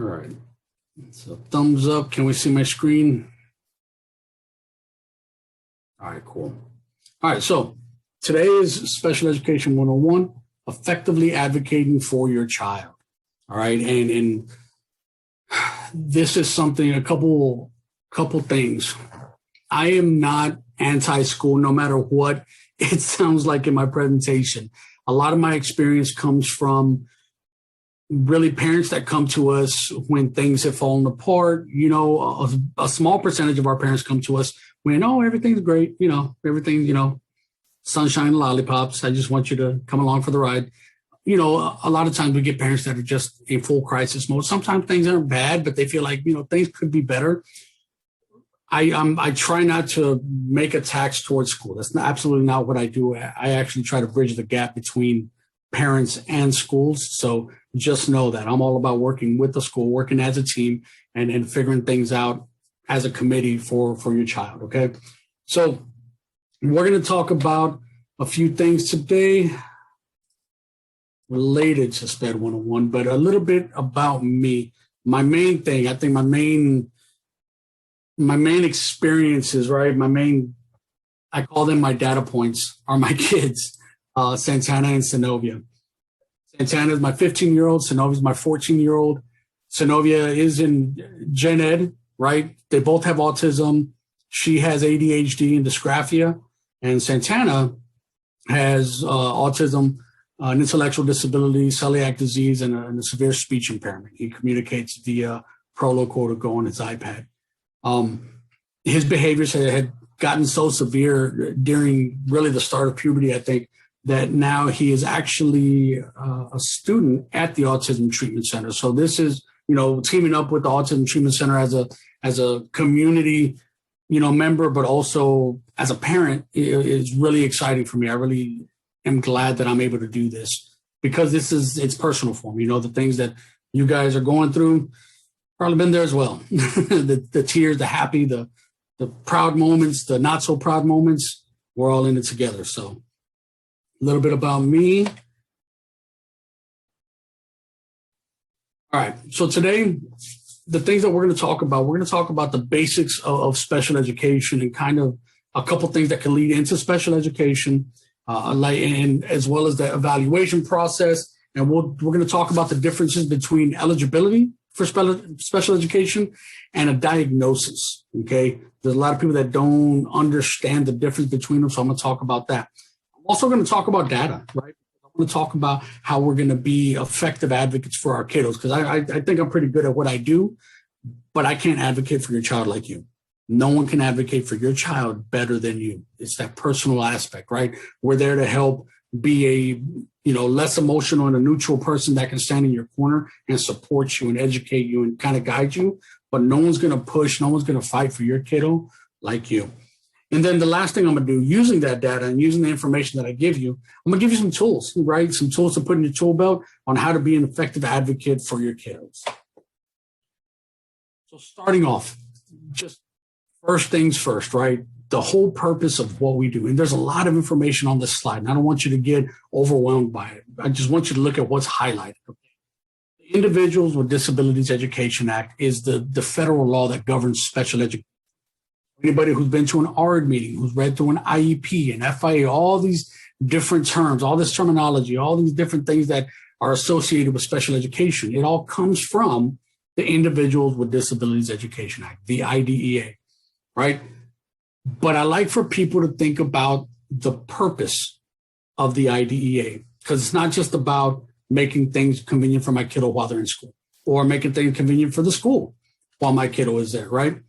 All right. So thumbs up. Can we see my screen? All right, cool. All right. So today is Special Education 101, effectively advocating for your child. All right. And this is something, a couple things. I am not anti-school, no matter what it sounds like in my presentation. A lot of my experience comes from really parents that come to us when things have fallen apart. You know, a small percentage of our parents come to us when, oh, everything's great. You know, everything, you know, sunshine and lollipops. I just want you to come along for the ride. You know, a lot of times we get parents that are just in full crisis mode. Sometimes things aren't bad, but they feel like, you know, things could be better. I try not to make attacks towards school. That's absolutely not what I do. I actually try to bridge the gap between parents and schools. So just know that I'm all about working with the school, working as a team, and figuring things out as a committee for your child. Okay. So we're going to talk about a few things today related to SPED 101, but a little bit about me. My main thing, I think my main experiences, right? I call them my data points, are my kids, Santana and Synovia. Santana is my 15-year-old. Synovia is my 14-year-old. Synovia is in gen ed, right? They both have autism. She has ADHD and dysgraphia. And Santana has autism, an intellectual disability, celiac disease, and a severe speech impairment. He communicates via Proloquo on his iPad. His behaviors had gotten so severe during really the start of puberty, I think, that now he is actually a student at the Autism Treatment Center. So this is, you know, teaming up with the Autism Treatment Center as a community, you know, member, but also as a parent is really exciting for me. I really am glad that I'm able to do this because it's personal for me. You know, the things that you guys are going through, probably been there as well. the tears, the happy, the proud moments, the not so proud moments, we're all in it together. So a little bit about me. All right. So today, the things that we're going to talk about the basics of special education and kind of a couple things that can lead into special education, and as well as the evaluation process. And we're going to talk about the differences between eligibility for special education and a diagnosis. Okay. There's a lot of people that don't understand the difference between them. So I'm going to talk about that. I'm also going to talk about data, right? I'm going to talk about how we're going to be effective advocates for our kiddos. Cause I think I'm pretty good at what I do, but I can't advocate for your child like you. No one can advocate for your child better than you. It's that personal aspect, right? We're there to help be a, you know, less emotional and a neutral person that can stand in your corner and support you and educate you and kind of guide you. But no one's going to push, no one's going to fight for your kiddo like you. And then the last thing I'm going to do, using that data and using the information that I give you, I'm going to give you some tools, right? Some tools to put in your tool belt on how to be an effective advocate for your kiddos. So starting off, just first things first, right? The whole purpose of what we do. And there's a lot of information on this slide, and I don't want you to get overwhelmed by it. I just want you to look at what's highlighted. The Individuals with Disabilities Education Act is the federal law that governs special education. Anybody who's been to an ARD meeting, who's read through an IEP, an FIA, all these different terms, all this terminology, all these different things that are associated with special education, it all comes from the Individuals with Disabilities Education Act, the IDEA, right? But I like for people to think about the purpose of the IDEA, because it's not just about making things convenient for my kiddo while they're in school or making things convenient for the school while my kiddo is there, right?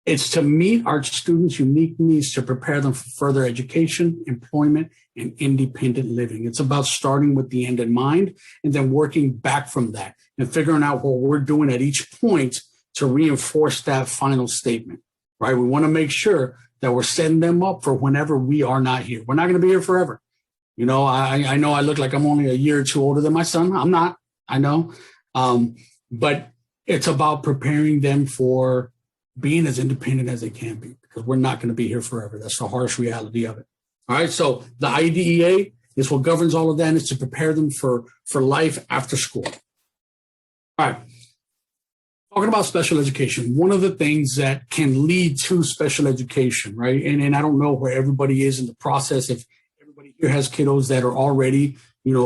It's to meet our students' unique needs to prepare them for further education, employment, and independent living. It's about starting with the end in mind and then working back from that and figuring out what we're doing at each point to reinforce that final statement, right? We want to make sure that we're setting them up for whenever we are not here. We're not going to be here forever. You know, I know I look like I'm only a year or two older than my son. I'm not, I know. But it's about preparing them for being as independent as they can be, because we're not going to be here forever. That's the harsh reality of it. All right. So the IDEA is what governs all of that, and it's to prepare them for life after school. All right. Talking about special education, one of the things that can lead to special education, right? And I don't know where everybody is in the process. If everybody here has kiddos that are already,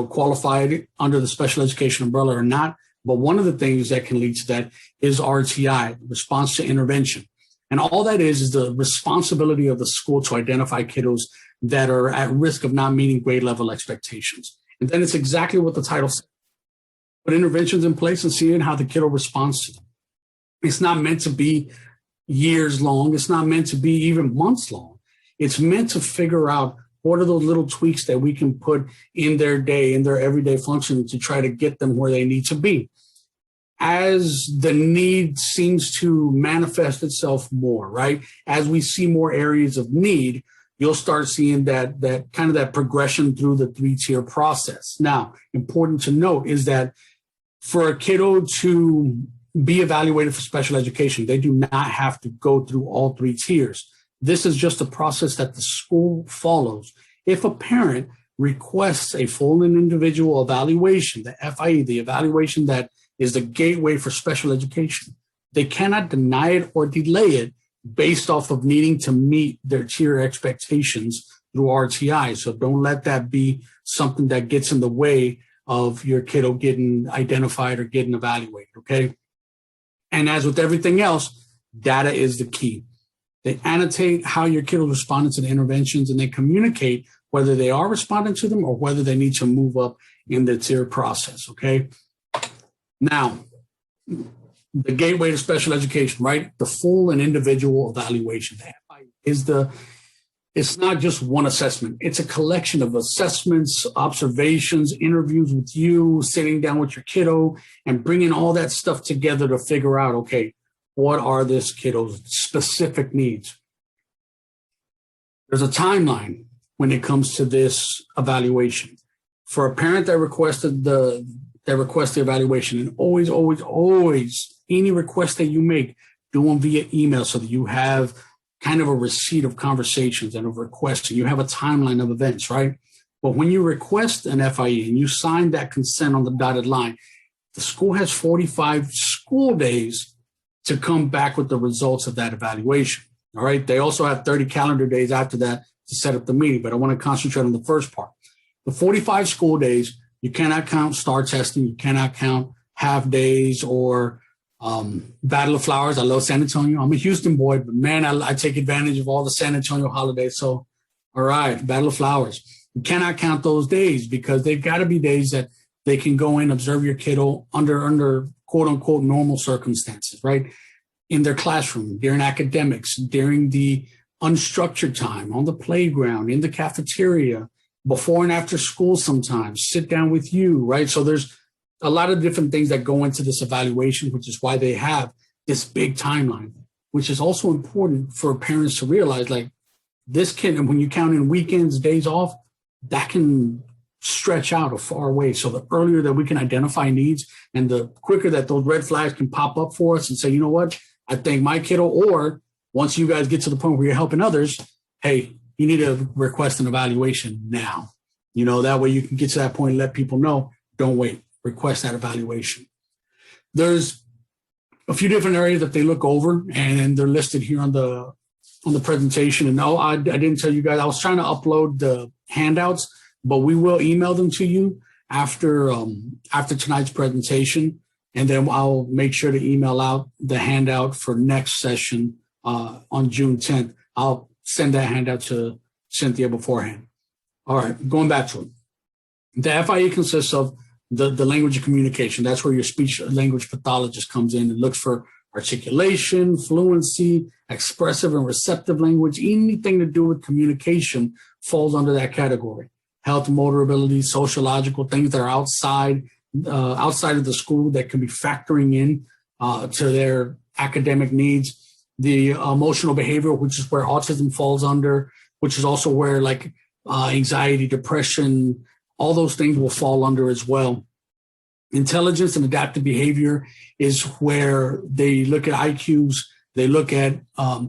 qualified under the special education umbrella or not. But one of the things that can lead to that is RTI, response to intervention. And all that is the responsibility of the school to identify kiddos that are at risk of not meeting grade level expectations. And then it's exactly what the title says. Put interventions in place and seeing how the kiddo responds to them. It's not meant to be years long. It's not meant to be even months long. It's meant to figure out what are those little tweaks that we can put in their day, in their everyday functioning to try to get them where they need to be. As the need seems to manifest itself more, right? As we see more areas of need, you'll start seeing that kind of that progression through the 3-tier process. Now, important to note is that for a kiddo to be evaluated for special education, they do not have to go through all 3 tiers. This is just a process that the school follows. If a parent requests a full and individual evaluation, the FIE, the evaluation that is the gateway for special education, they cannot deny it or delay it based off of needing to meet their tier expectations through RTI. So don't let that be something that gets in the way of your kiddo getting identified or getting evaluated, okay? And as with everything else, data is the key. They annotate how your kiddo responded to the interventions, and they communicate whether they are responding to them or whether they need to move up in the tier process, okay? Now, the gateway to special education, right? The full and individual evaluation. It's not just one assessment. It's a collection of assessments, observations, interviews with you, sitting down with your kiddo, and bringing all that stuff together to figure out, okay, what are this kiddo's specific needs? There's a timeline when it comes to this evaluation. For a parent that requested the evaluation, and always, any request that you make, do them via email so that you have kind of a receipt of conversations and of requests, and you have a timeline of events, right? But when you request an FIE and you sign that consent on the dotted line, the school has 45 school days to come back with the results of that evaluation, all right? They also have 30 calendar days after that to set up the meeting, but I want to concentrate on the first part. The 45 school days, you cannot count STAR testing, you cannot count half days or Battle of Flowers. I love San Antonio. I'm a Houston boy, but man, I take advantage of all the San Antonio holidays. So, all right, Battle of Flowers. You cannot count those days because they've got to be days that they can go in, observe your kiddo under quote unquote normal circumstances, right? In their classroom, during academics, during the unstructured time, on the playground, in the cafeteria, before and after school sometimes, sit down with you, right? So there's a lot of different things that go into this evaluation, which is why they have this big timeline, which is also important for parents to realize, like this kid, and when you count in weekends, days off, that can stretch out a far way. So the earlier that we can identify needs and the quicker that those red flags can pop up for us and say, you know what, I think my kiddo, or once you guys get to the point where you're helping others, hey, you need to request an evaluation now. That way you can get to that point and let people know, don't wait. Request that evaluation. There's a few different areas that they look over, and they're listed here on the presentation. And I didn't tell you guys, I was trying to upload the handouts, but we will email them to you after tonight's presentation, and then I'll make sure to email out the handout for next session on June 10th. I'll send that handout to Cynthia beforehand. All right, going back to it. The FIE consists of the language of communication. That's where your speech language pathologist comes in and looks for articulation, fluency, expressive and receptive language. Anything to do with communication falls under that category. Health, motor ability, sociological things that are outside of the school that can be factoring in to their academic needs. The emotional behavior, which is where autism falls under, which is also where like anxiety, depression, all those things will fall under as well. Intelligence and adaptive behavior is where they look at IQs, they look at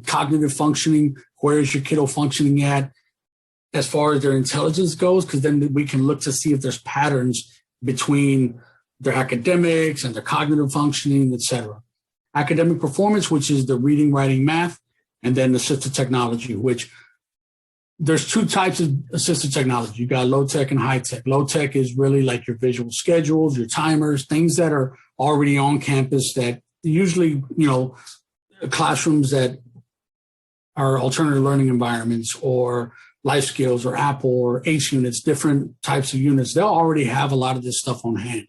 cognitive functioning, where is your kiddo functioning at as far as their intelligence goes, because then we can look to see if there's patterns between their academics and their cognitive functioning, et cetera. academic performance, which is the reading, writing, math, and then assistive technology, which there's two types of assistive technology. You got low tech and high tech. Low tech is really like your visual schedules, your timers, things that are already on campus that usually, classrooms that are alternative learning environments or life skills or Apple or ACE units, different types of units, they'll already have a lot of this stuff on hand.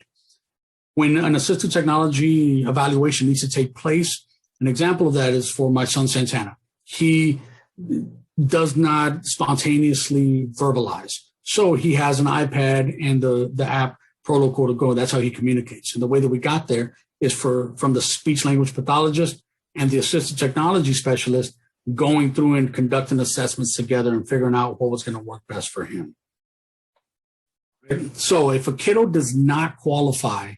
When an assistive technology evaluation needs to take place, an example of that is for my son Santana. He does not spontaneously verbalize. So he has an iPad and the app Protocol to Go. That's how he communicates. And the way that we got there is from the speech language pathologist and the assistive technology specialist going through and conducting assessments together and figuring out what was going to work best for him. So if a kiddo does not qualify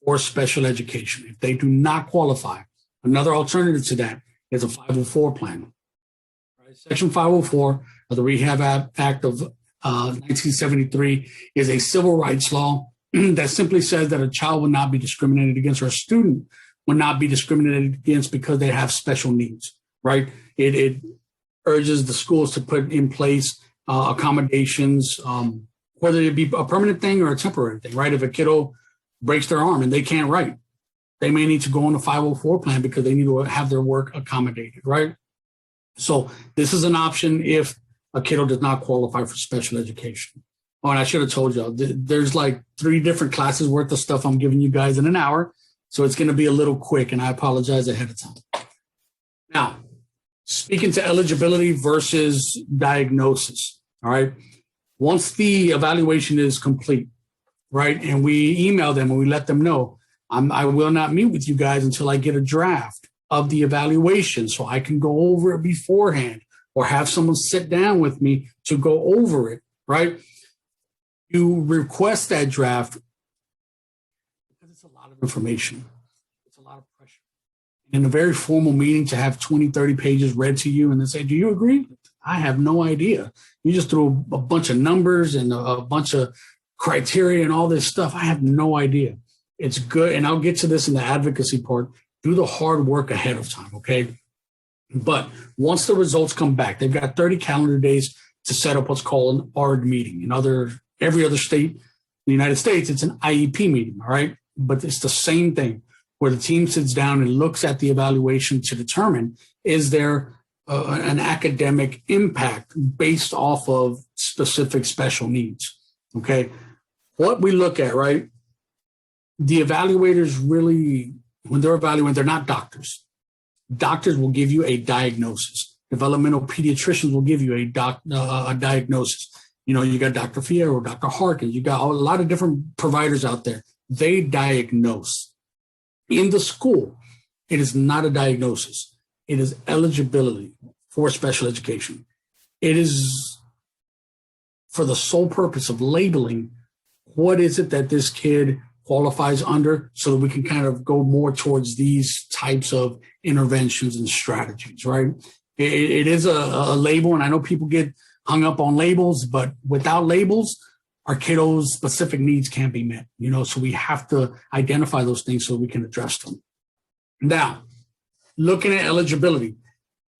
for special education, if they do not qualify, another alternative to that is a 504 plan. Section 504 of the Rehab Act of 1973 is a civil rights law that simply says that a child will not be discriminated against or a student will not be discriminated against because they have special needs, right? It urges the schools to put in place accommodations, whether it be a permanent thing or a temporary thing, right? If a kiddo breaks their arm and they can't write, they may need to go on a 504 plan because they need to have their work accommodated, right? So this is an option if a kiddo does not qualify for special education. Oh, and I should have told y'all, there's like 3 different classes worth of stuff I'm giving you guys in an hour. So it's going to be a little quick, and I apologize ahead of time. Now, speaking to eligibility versus diagnosis, all right? Once the evaluation is complete, right, and we email them and we let them know, I will not meet with you guys until I get a draft of the evaluation so I can go over it beforehand or have someone sit down with me to go over it, right? You request that draft because it's a lot of information. It's a lot of pressure. In a very formal meeting to have 20, 30 pages read to you and then say, do you agree? I have no idea. You just threw a bunch of numbers and a bunch of criteria and all this stuff. I have no idea. It's good. And I'll get to this in the advocacy part. Do the hard work ahead of time, okay? But once the results come back, they've got 30 calendar days to set up what's called an ARD meeting. Every other state in the United States, it's an IEP meeting, all right? But it's the same thing where the team sits down and looks at the evaluation to determine, is there an academic impact based off of specific special needs, okay? What we look at, right? The evaluators really, when they're evaluating, they're not doctors. Doctors will give you a diagnosis. Developmental pediatricians will give you a diagnosis. You got Dr. Fierro, Dr. Harkins, you got a lot of different providers out there. They diagnose. In the school, it is not a diagnosis. It is eligibility for special education. It is for the sole purpose of labeling what is it that this kid qualifies under so that we can kind of go more towards these types of interventions and strategies, right? It is a label, and I know people get hung up on labels, but without labels, our kiddos' specific needs can't be met, so we have to identify those things so we can address them. Now, looking at eligibility,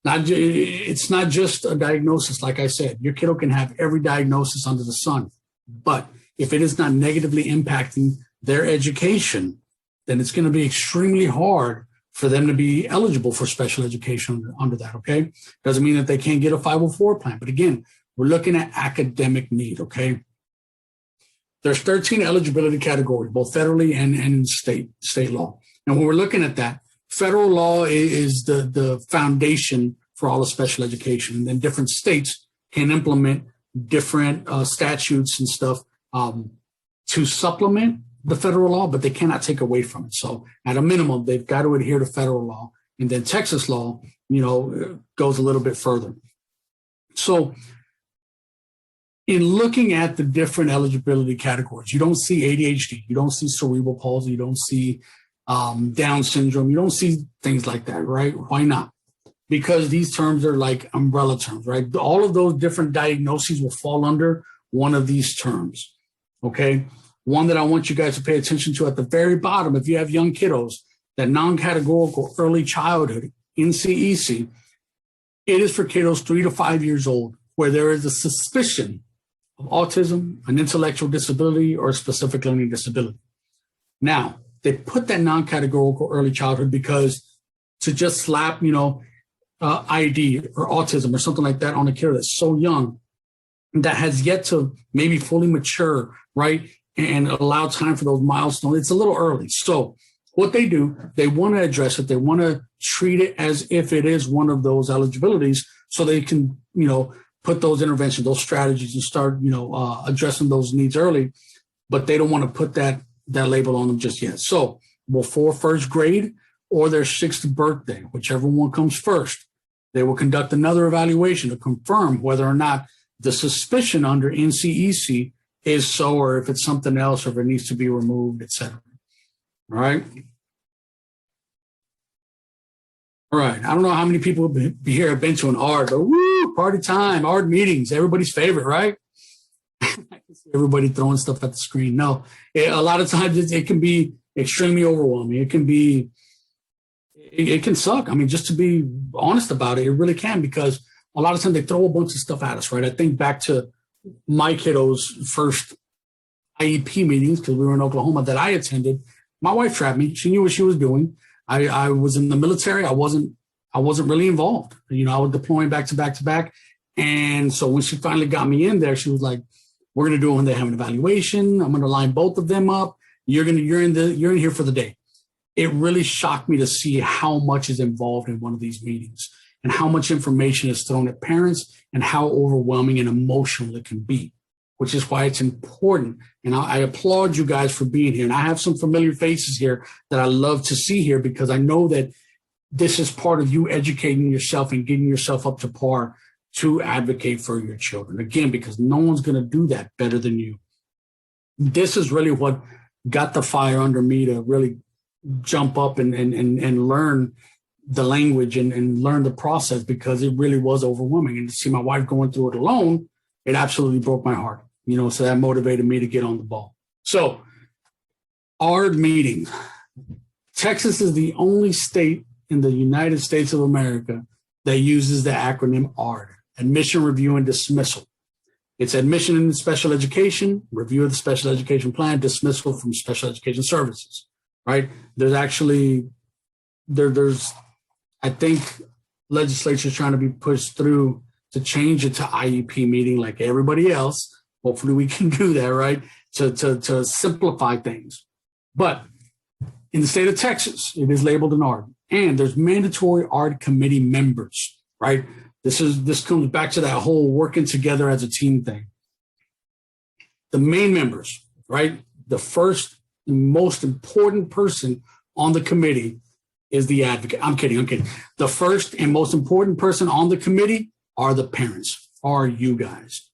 it's not just a diagnosis, like I said. Your kiddo can have every diagnosis under the sun, but if it is not negatively impacting their education, then it's going to be extremely hard for them to be eligible for special education under that, okay? Doesn't mean that they can't get a 504 plan, but again, we're looking at academic need, okay? There's 13 eligibility categories, both federally and in state law. And when we're looking at that, federal law is the foundation for all of special education, and then different states can implement different statutes and stuff to supplement the federal law, but they cannot take away from it. So at a minimum, they've got to adhere to federal law. And then Texas law, goes a little bit further. So in looking at the different eligibility categories, you don't see ADHD, you don't see cerebral palsy, you don't see Down syndrome, you don't see things like that, right? Why not? Because these terms are like umbrella terms, right? All of those different diagnoses will fall under one of these terms, okay? One that I want you guys to pay attention to at the very bottom, if you have young kiddos, that non-categorical early childhood, NCEC, it is for kiddos 3 to 5 years old, where there is a suspicion of autism, an intellectual disability, or a specific learning disability. Now, they put that non-categorical early childhood because to just slap, ID or autism or something like that on a kid that's so young, that has yet to maybe fully mature, right, and allow time for those milestones, it's a little early. So what they do, they want to address it. They want to treat it as if it is one of those eligibilities so they can, put those interventions, those strategies and start, addressing those needs early. But they don't want to put that label on them just yet. So before first grade or their 6th birthday, whichever one comes first, they will conduct another evaluation to confirm whether or not the suspicion under NCEC is so, or if it's something else, or if it needs to be removed, et cetera. All right. All right. I don't know how many people here have been to an ARD, but woo, party time, ARD meetings, everybody's favorite, right? I can see everybody throwing stuff at the screen. No, a lot of times it can be extremely overwhelming. It can suck. I mean, just to be honest about it, it really can, because a lot of times they throw a bunch of stuff at us, right? I think back to my kiddos' first IEP meetings, because we were in Oklahoma, that I attended. My wife trapped me. She knew what she was doing. I was in the military. I wasn't really involved. I was deploying back to back to back. And so when she finally got me in there, she was like, we're going to do it when they have an evaluation. I'm going to line both of them up. You're in here for the day. It really shocked me to see how much is involved in one of these meetings and how much information is thrown at parents and how overwhelming and emotional it can be, which is why it's important. And I applaud you guys for being here. And I have some familiar faces here that I love to see here, because I know that this is part of you educating yourself and getting yourself up to par to advocate for your children. Again, because no one's going to do that better than you. This is really what got the fire under me to really jump up and learn the language and learn the process, because it really was overwhelming. And to see my wife going through it alone, it absolutely broke my heart. So that motivated me to get on the ball. So ARD meetings. Texas is the only state in the United States of America that uses the acronym ARD, Admission, Review, and Dismissal. It's admission into special education, review of the special education plan, dismissal from special education services, right? There's actually, there's I think legislature's trying to be pushed through to change it to IEP meeting like everybody else. Hopefully we can do that, right? To simplify things. But in the state of Texas, it is labeled an ARD. And there's mandatory ARD committee members, right? This comes back to that whole working together as a team thing. The main members, right? The first and most important person on the committee is the advocate. I'm kidding. The first and most important person on the committee are the parents, are you guys.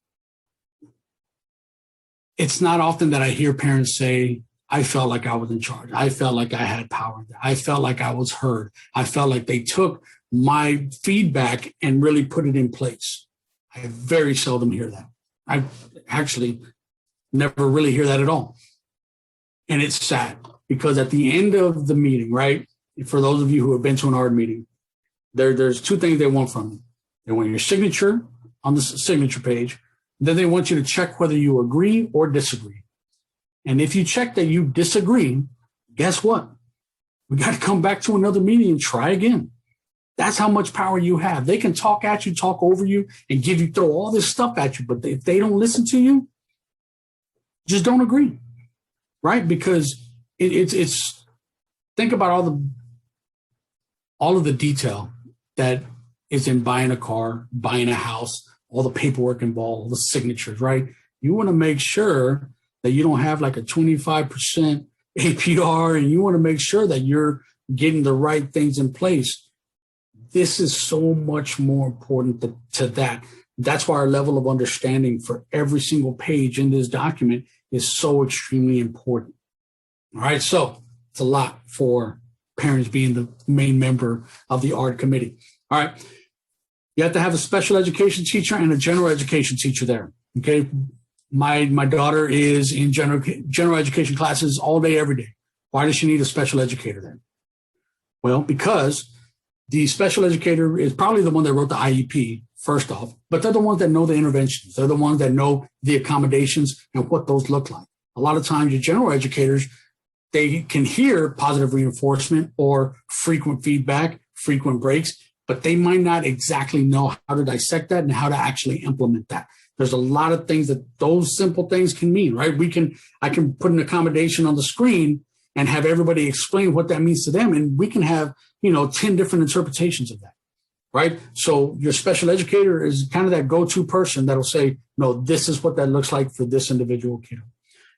It's not often that I hear parents say, I felt like I was in charge. I felt like I had power. I felt like I was heard. I felt like they took my feedback and really put it in place. I very seldom hear that. I actually never really hear that at all. And it's sad, because at the end of the meeting, right, for those of you who have been to an ARD meeting, there's two things they want from you. They want your signature on the signature page. Then they want you to check whether you agree or disagree. And if you check that you disagree, guess what? We got to come back to another meeting and try again. That's how much power you have. They can talk at you, talk over you, and throw all this stuff at you. But if they don't listen to you, just don't agree, right? Because it's think about all of the detail that is in buying a car, buying a house, all the paperwork involved, all the signatures, right? You want to make sure that you don't have like a 25% APR, and you want to make sure that you're getting the right things in place. This is so much more important to that. That's why our level of understanding for every single page in this document is so extremely important. All right, so it's a lot for parents being the main member of the ARD committee. All right, you have to have a special education teacher and a general education teacher there. Okay, my daughter is in general education classes all day, every day. Why does she need a special educator then? Well, because the special educator is probably the one that wrote the IEP, first off, but they're the ones that know the interventions. They're the ones that know the accommodations and what those look like. A lot of times your general educators, they can hear positive reinforcement or frequent feedback, frequent breaks, but they might not exactly know how to dissect that and how to actually implement that. There's a lot of things that those simple things can mean, right? I can put an accommodation on the screen and have everybody explain what that means to them. And we can have, 10 different interpretations of that, right? So your special educator is kind of that go-to person that'll say, no, this is what that looks like for this individual kiddo.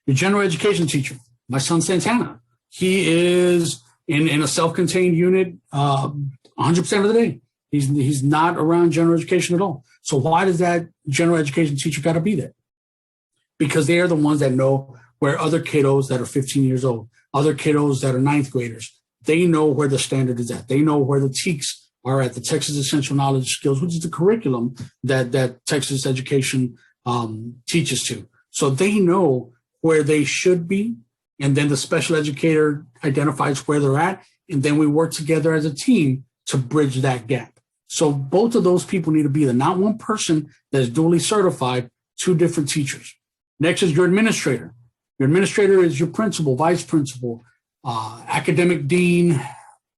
Your general education teacher, my son Santana, he is in a self-contained unit 100% of the day. He's not around general education at all. So why does that general education teacher got to be there? Because they are the ones that know where other kiddos that are 15 years old, other kiddos that are ninth graders, they know where the standard is at. They know where the TEKS are at, the Texas Essential Knowledge Skills, which is the curriculum that Texas education teaches to. So they know where they should be. And then the special educator identifies where they're at. And then we work together as a team to bridge that gap. So both of those people need to be there, not one person that is duly certified, two different teachers. Next is your administrator. Your administrator is your principal, vice principal, academic dean,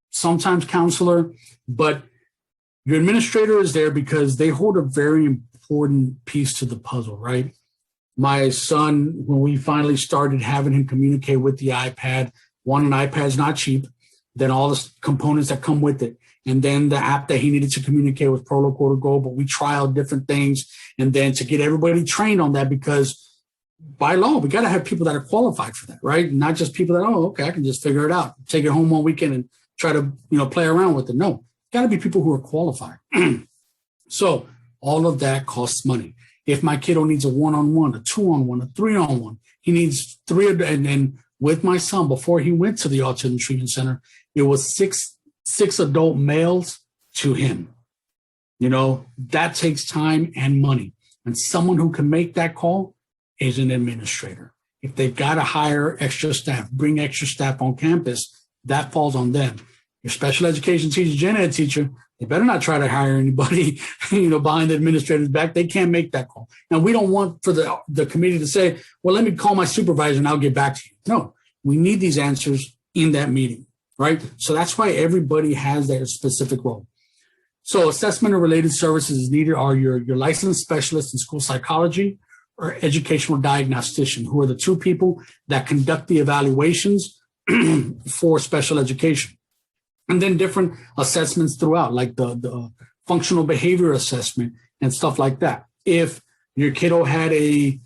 sometimes counselor, but your administrator is there because they hold a very important piece to the puzzle, right? My son, when we finally started having him communicate with the iPad, an iPad's not cheap, then all the components that come with it. And then the app that he needed to communicate with Proloquo to Go, but we trialed different things. And then to get everybody trained on that, because by law, we got to have people that are qualified for that, right? Not just people that, okay, I can just figure it out, take it home one weekend and try to, play around with it. No, got to be people who are qualified. So all of that costs money. If my kiddo needs a one-on-one, a two-on-one, a three-on-one, he needs three. And with my son, before he went to the Autism Treatment Center, it was six adult males to him. That takes time and money. And someone who can make that call is an administrator. If they've got to hire extra staff, bring extra staff on campus, that falls on them. Your special education teacher, gen ed teacher, they better not try to hire anybody, behind the administrator's back. They can't make that call. Now, we don't want for the committee to say, well, let me call my supervisor and I'll get back to you. No, we need these answers in that meeting, right? So that's why everybody has their specific role. So assessment and related services is needed are your licensed specialist in school psychology or educational diagnostician, who are the two people that conduct the evaluations for special education. And then different assessments throughout, like the functional behavior assessment and stuff like that. If your kiddo had a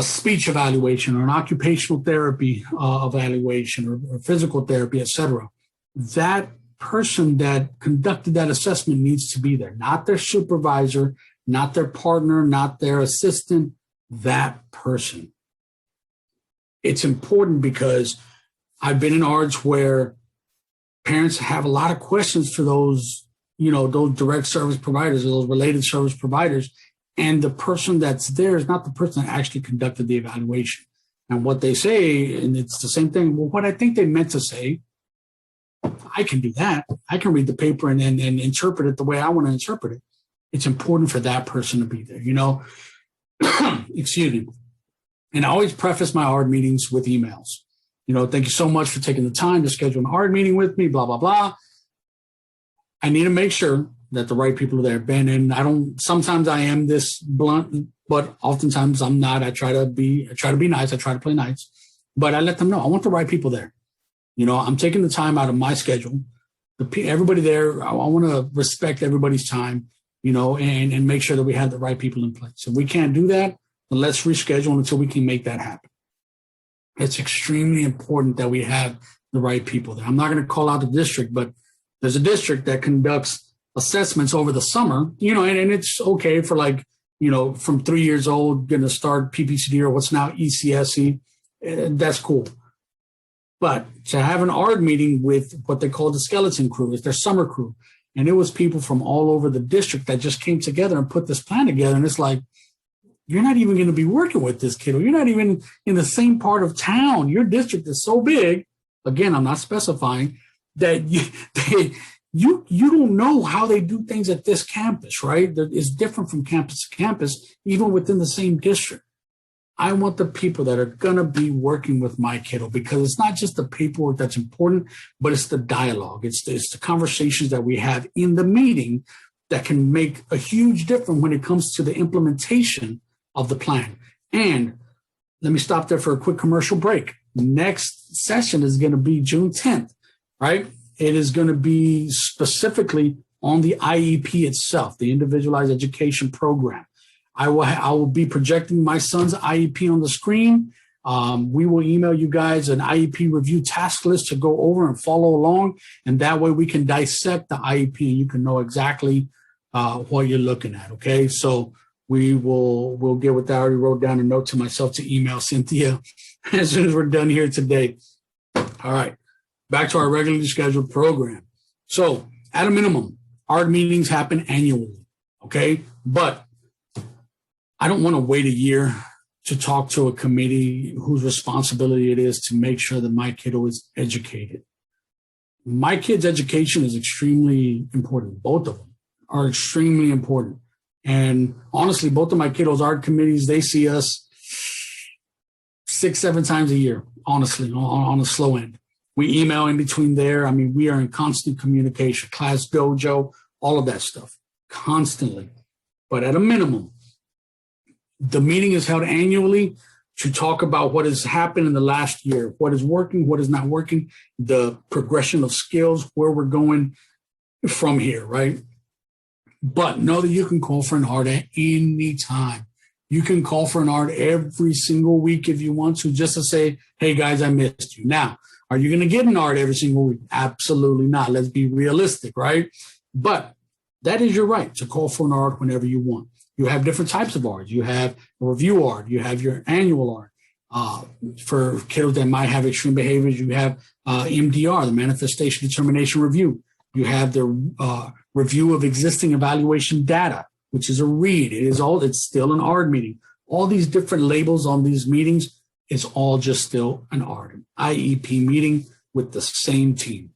speech evaluation or an occupational therapy evaluation or physical therapy, et cetera, that person that conducted that assessment needs to be there, not their supervisor, not their partner, not their assistant, that person. It's important because I've been in ARDs where parents have a lot of questions for those direct service providers or those related service providers. And the person that's there is not the person that actually conducted the evaluation. And what they say, and it's the same thing, well, what I think they meant to say, I can do that. I can read the paper and interpret it the way I want to interpret it. It's important for that person to be there, Excuse me. And I always preface my ARD meetings with emails. Thank you so much for taking the time to schedule an ARD meeting with me, blah, blah, blah. I need to make sure that the right people are there, Ben. And sometimes I am this blunt, but oftentimes I'm not. I try to be nice. I try to play nice, but I let them know I want the right people there. I'm taking the time out of my schedule. Everybody there, I want to respect everybody's time, and make sure that we have the right people in place. If we can't do that, then let's reschedule until we can make that happen. It's extremely important that we have the right people there. I'm not going to call out the district, but there's a district that conducts assessments over the summer, and it's okay for from 3 years old, going to start PPCD or what's now ECSE. That's cool. But to have an ARD meeting with what they call the skeleton crew, is their summer crew. And it was people from all over the district that just came together and put this plan together. And it's like, you're not even going to be working with this kid, or you're not even in the same part of town. Your district is so big. Again, I'm not specifying, that you don't know how they do things at this campus, right? That is different from campus to campus, even within the same district. I want the people that are going to be working with my kiddo, because it's not just the paperwork that's important, but it's the dialogue. It's the conversations that we have in the meeting that can make a huge difference when it comes to the implementation of the plan. And let me stop there for a quick commercial break. Next session is going to be June 10th, right? It is going to be specifically on the IEP itself, the Individualized Education Program. I will be projecting my son's IEP on the screen. We will email you guys an IEP review task list to go over and follow along. And that way we can dissect the IEP and you can know exactly what you're looking at. Okay. So we'll get with that. I already wrote down a note to myself to email Cynthia as soon as we're done here today. All right. Back to our regularly scheduled program. So at a minimum, ARD meetings happen annually. Okay. But I don't want to wait a year to talk to a committee whose responsibility it is to make sure that my kiddo is educated. My kid's education is extremely important. Both of them are extremely important. And honestly, both of my kiddos' ARD committees, they see us 6-7 times a year, honestly, on the slow end. We email in between there. I mean, we are in constant communication, class dojo, all of that stuff, constantly. But at a minimum, the meeting is held annually to talk about what has happened in the last year, what is working, what is not working, the progression of skills, where we're going from here, right? But know that you can call for an ARD at any time. You can call for an ARD every single week if you want to, just to say, hey, guys, I missed you. Now, are you going to get an ARD every single week? Absolutely not. Let's be realistic, right? But that is your right to call for an ARD whenever you want. You have different types of ARDs. You have a review ARD. You have your annual ARD. For kiddos that might have extreme behaviors, you have MDR, the Manifestation Determination Review. You have the review of existing evaluation data, which is a READ. It's still an ARD meeting. All these different labels on these meetings is all just still an ARD, an IEP meeting with the same team.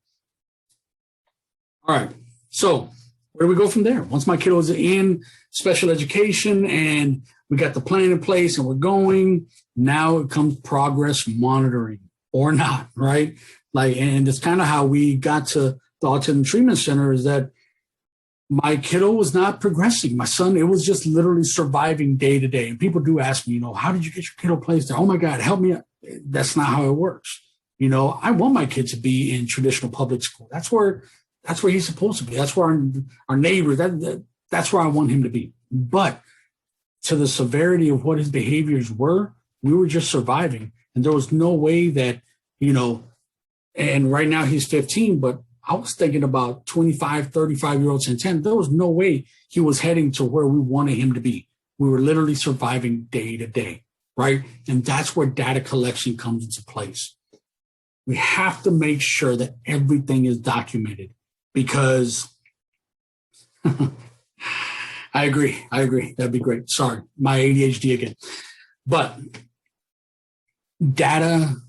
All right, so where do we go from there? Once my kiddo is in special education and we got the plan in place and we're going, now it comes progress monitoring or not, right? And it's kind of how we got to the Autism Treatment Center, is that my kiddo was not progressing. My son, it was just literally surviving day to day. And people do ask me, how did you get your kiddo placed there? Oh my God, help me. That's not how it works. I want my kid to be in traditional public school. That's where he's supposed to be. That's where our neighbors, that's where I want him to be. But to the severity of what his behaviors were, we were just surviving. And there was no way that, and right now he's 15, but I was thinking about 25, 35-year-olds and 10. There was no way he was heading to where we wanted him to be. We were literally surviving day to day, right? And that's where data collection comes into place. We have to make sure that everything is documented, because I agree. That'd be great. Sorry, my ADHD again. But data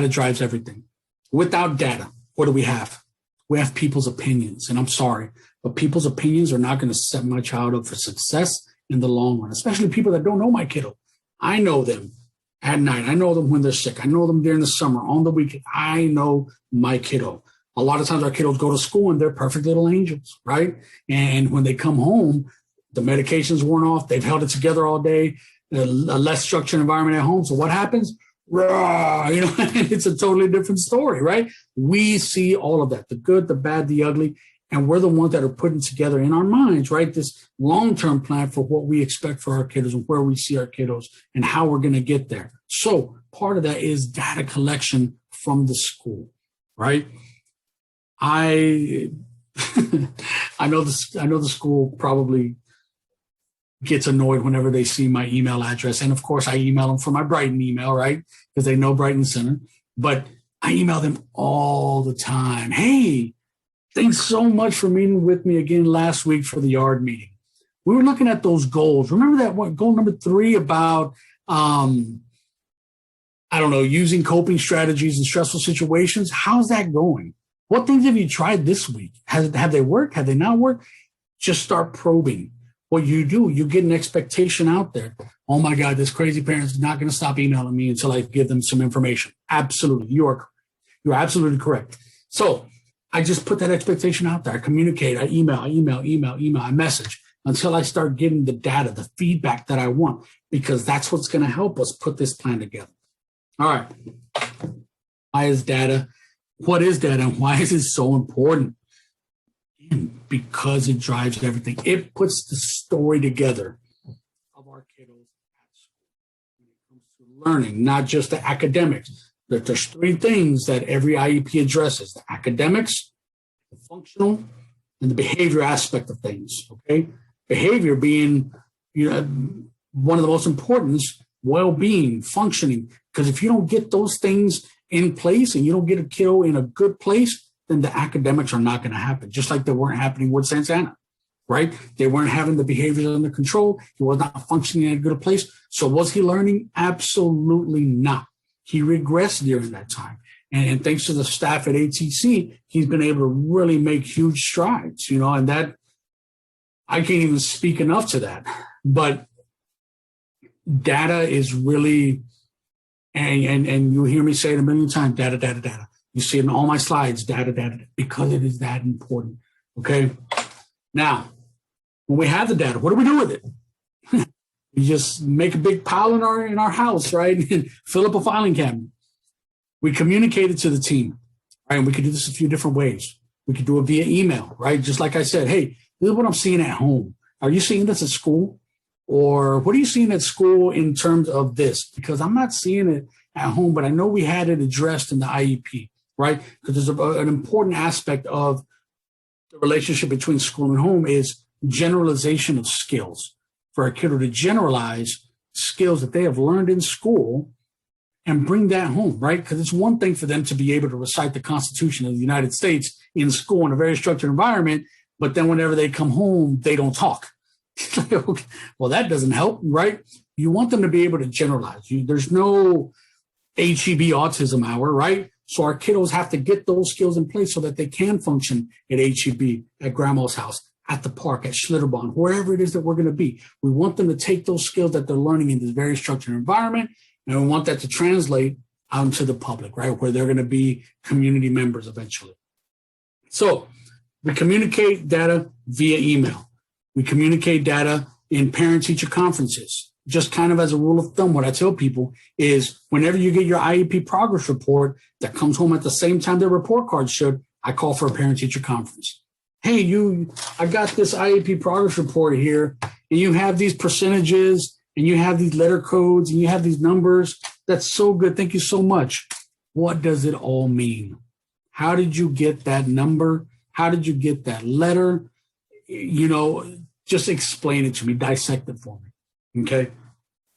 drives everything. Without data, what do we have? We have people's opinions. And I'm sorry, but people's opinions are not going to set my child up for success in the long run, especially people that don't know my kiddo. I know them at night. I know them when they're sick. I know them during the summer, on the weekend. I know my kiddo. A lot of times our kiddos go to school and they're perfect little angels, right? And when they come home, the medication's worn off. They've held it together all day, a less structured environment at home. So what happens? It's a totally different story, right? We see all of that, the good, the bad, the ugly, and we're the ones that are putting together in our minds, right, this long-term plan for what we expect for our kiddos and where we see our kiddos and how we're going to get there. So part of that is data collection from the school, right? I know the school probably gets annoyed whenever they see my email address. And of course, I email them from my Brighton email, right? Because they know Brighton Center. But I email them all the time. Hey, thanks so much for meeting with me again last week for the yard meeting. We were looking at those goals. Remember that goal number 3 about I don't know, using coping strategies in stressful situations. How's that going? What things have you tried this week? Have they worked? Have they not worked? Just start probing. What you do, you get an expectation out there. Oh my God, this crazy parent's not going to stop emailing me until I give them some information. Absolutely. You're absolutely correct. So I just put that expectation out there. I communicate, I email, I message until I start getting the data, the feedback that I want, because that's what's going to help us put this plan together. All right. Why is data? What is data and why is it so important? Because it drives everything. It puts the story together of our kiddos at school when it comes to learning, not just the academics. There's three things that every IEP addresses: the academics, the functional, and the behavior aspect of things. Okay, behavior being one of the most important, well-being, functioning. Because if you don't get those things in place and you don't get a kiddo in a good place, then the academics are not going to happen, just like they weren't happening with Santana, right? They weren't having the behaviors under control. He was not functioning in a good place. So was he learning? Absolutely not. He regressed during that time. And thanks to the staff at ATC, he's been able to really make huge strides, and that I can't even speak enough to that. But data is really, and you hear me say it a million times, data, data, data. You see it in all my slides, data, data, because it is that important, okay? Now, when we have the data, what do we do with it? We just make a big pile in our house, right? And fill up a filing cabinet. We communicate it to the team, right? And we could do this a few different ways. We could do it via email, right? Just like I said, hey, this is what I'm seeing at home. Are you seeing this at school? Or what are you seeing at school in terms of this? Because I'm not seeing it at home, but I know we had it addressed in the IEP. Right? Because there's an important aspect of the relationship between school and home is generalization of skills. For a kiddo to generalize skills that they have learned in school and bring that home, right? Because it's one thing for them to be able to recite the Constitution of the United States in school in a very structured environment, but then whenever they come home, they don't talk. Well, that doesn't help, right? You want them to be able to generalize. There's no HEB autism hour, right? So our kiddos have to get those skills in place so that they can function at HEB, at grandma's house, at the park, at Schlitterbahn, wherever it is that we're going to be. We want them to take those skills that they're learning in this very structured environment, and we want that to translate out into the public, right, where they're going to be community members eventually. So we communicate data via email. We communicate data in parent-teacher conferences. Just kind of as a rule of thumb, what I tell people is whenever you get your IEP progress report that comes home at the same time their report card should, I call for a parent-teacher conference. Hey, I got this IEP progress report here, and you have these percentages, and you have these letter codes, and you have these numbers. That's so good. Thank you so much. What does it all mean? How did you get that number? How did you get that letter? Just explain it to me. Dissect it for me. Okay.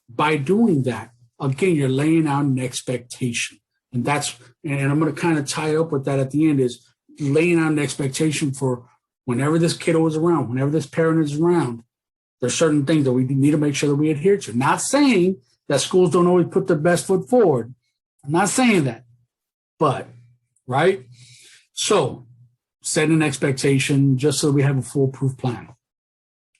By doing that, again, you're laying out an expectation. And I'm going to kind of tie up with that at the end is laying out an expectation for whenever this kiddo is around, whenever this parent is around, there's certain things that we need to make sure that we adhere to. Not saying that schools don't always put their best foot forward. I'm not saying that, but, right? So set an expectation just so we have a foolproof plan.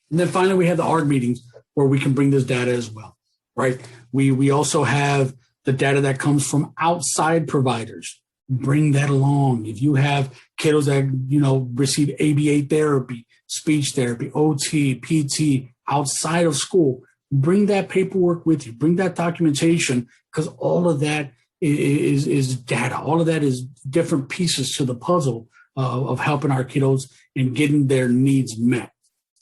And then finally, we have the ARD meetings where we can bring this data as well, right? We also have the data that comes from outside providers. Bring that along. If you have kiddos that, receive ABA therapy, speech therapy, OT, PT outside of school, bring that paperwork with you. Bring that documentation because all of that is data. All of that is different pieces to the puzzle of helping our kiddos and getting their needs met,